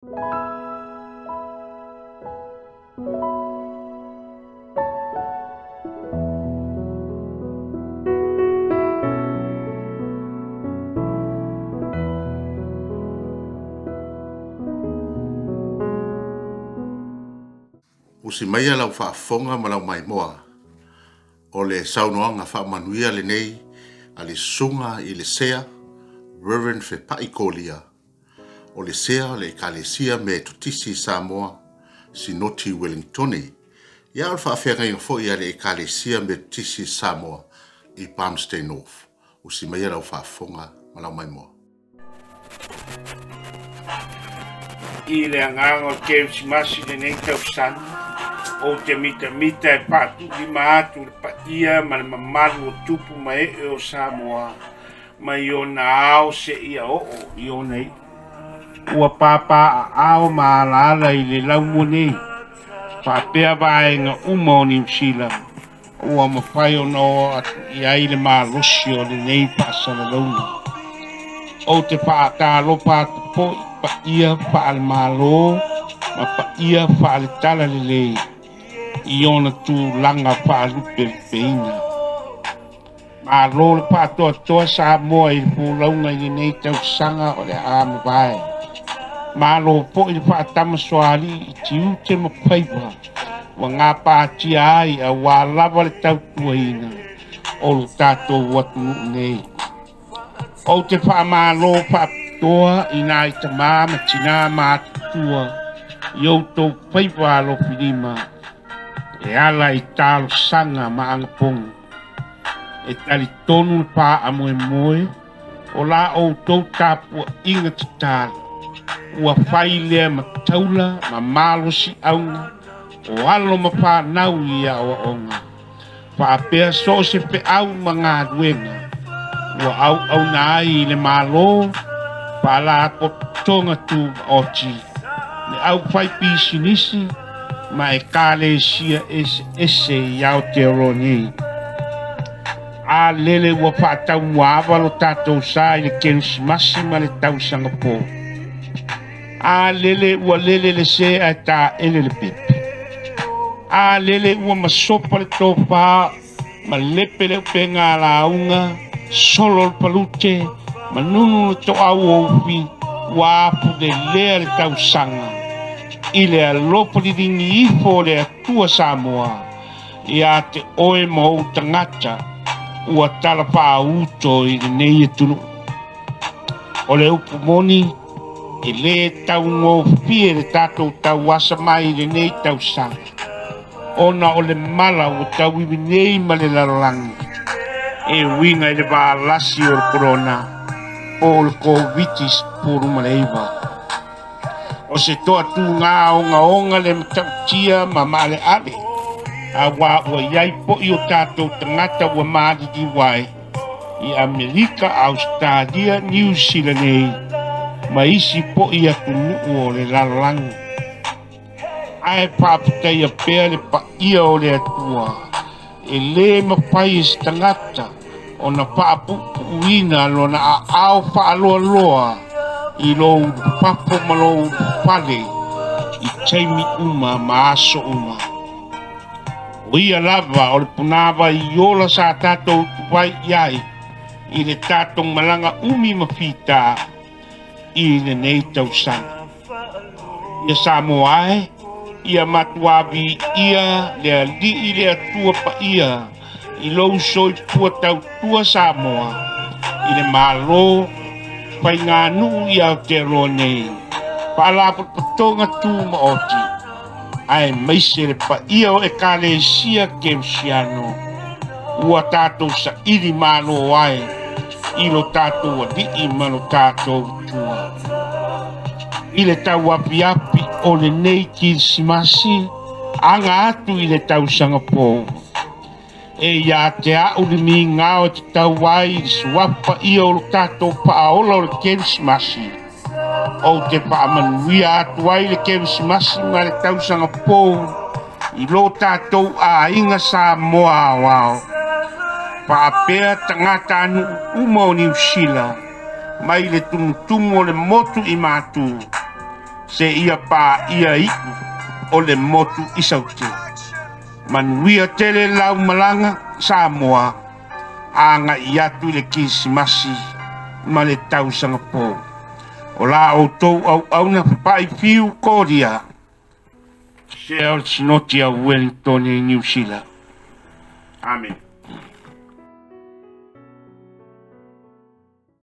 Usi mai lau whaafonga ma lau mai moa. O le saunoanga whaamanuia le nei, a le sunga i le sea, Reverend Fepa'i Kolia. O le sea le Ekalesia Metotisi Samoa, Sinoti Ueligitone. Ia al whaafenga inga fo ia le Ekalesia Metotisi Samoa i Palmerston North. Usi mai lau whaafonga ma lau mai moa. I le anganga o Kirisimasi le nei Tausaga. O te mita e patu di maatu le paia ma le mamalu o tupu ma o Samoa. Ma i o na ao se ia o i o nei. Ua papa a ao ma ala i le laumo nei. Papea vae nga uma o New Zealand. Ua mawhai o no atu i ai le maalosi o le nei pasala launa. O te paatalo patu po i paia pa al malo ma paia pa al tala le lei. I ona tu langa whaalupe peina. Ma lo le patoa Samoa i le pulaunga i nei Tausaga o le ama vai. Ma lo po i le whaatama soali i tiu te mapaipa. Wa ngā pātia ai a wā lava le tautuaina o lo tātou watu nei. O te whaamalo whaapatoa i nā i tamā ma tina mātua i o tau paipa alo whirima. E ala i Tausaga ma angaponga. E tali tonu le pā a moe o la o tau tāpua inga te tāla. Ua whai lea ma taula ma malo si aunga o alo ma pā nau i a o onga. Whaapea so se pe au ma ngā duenga. Ua au na ai le malo pa la kotonga tu oti. Le au whai pisinisi ma Ekalesia ese iau te roni. A lele ua whaatau muawa lo tātou sa i le Kirisimasi ma le Tausaga po. A lele ua lele le se a tā ele le pepe. A lele ua masopa le tōpā ma lepe le upe ngā launga, solo le palute, ma nunu le to au oufi, ua apu de lea le Tausaga. I le alopa li ringi ifo le atua Samoa, i a te oe mo o tangata, ua tala paa uto i le nei e tunu. O le upu moni, i le tau ngō fie le tātou tau wasa mai i le nei Tausaga. Ona o le mala o tau iwi nei ma le lalangi. E winga i le vālasi o le corona, o le COVID-19 puru maleiva. O se toa tu ngā onga le matautia ma male ale. A wā ua iai po i o tātou tangata ua mādidi wai. I Amerika, Australia, New Zealand nei. Ma isi po i atu nuu o le lalangi. Ai pāputai a pēr le pa ia o le atua. E le mapai e tangata. O na pāpupu uina lo na a au whaaloa loa. I lo papo ma lo pale i taimi uma ma aso uma. O ia lava o le punawa i ola sa tātou tuwai iai i le tātou malanga umi mawhita i le nei Tausaga. Ia Samoa ia matuawi ia le ali i le atua pa ia i lo soi pua tautua Samoa i le malo pai ngā nuu i Aotearoa nei. Paalapu patonga tū ma oti. Ai maise le pa ia o Ekalesia Kirisimasi. Ua tātou sa iri mālo ai. I lo tātou a dii ma lo tātou tua. I le tau api api o le nei Kirisimasi. Anga atu i le Tausaga po. E ia te au le mi ngāo te tau wai i suapa i o lo tātou paaola o le Kirisimasi. O te paamanuia atu ai le Kirisimasi ma le Tausaga po. I lo tātou a inga Samoa wao. Paapea tangata anu uma o New Zealand. Mai le tumutumu o le motu i mātu. se ia pa ia i o le motu isauti. Manuia tele lau malanga Samoa anga i atu le Kirisimasi ma le Tausaga po. O la o tou au na Fepa'i Kolia se o Sinoti a Ueligitone New Zealand. Amen.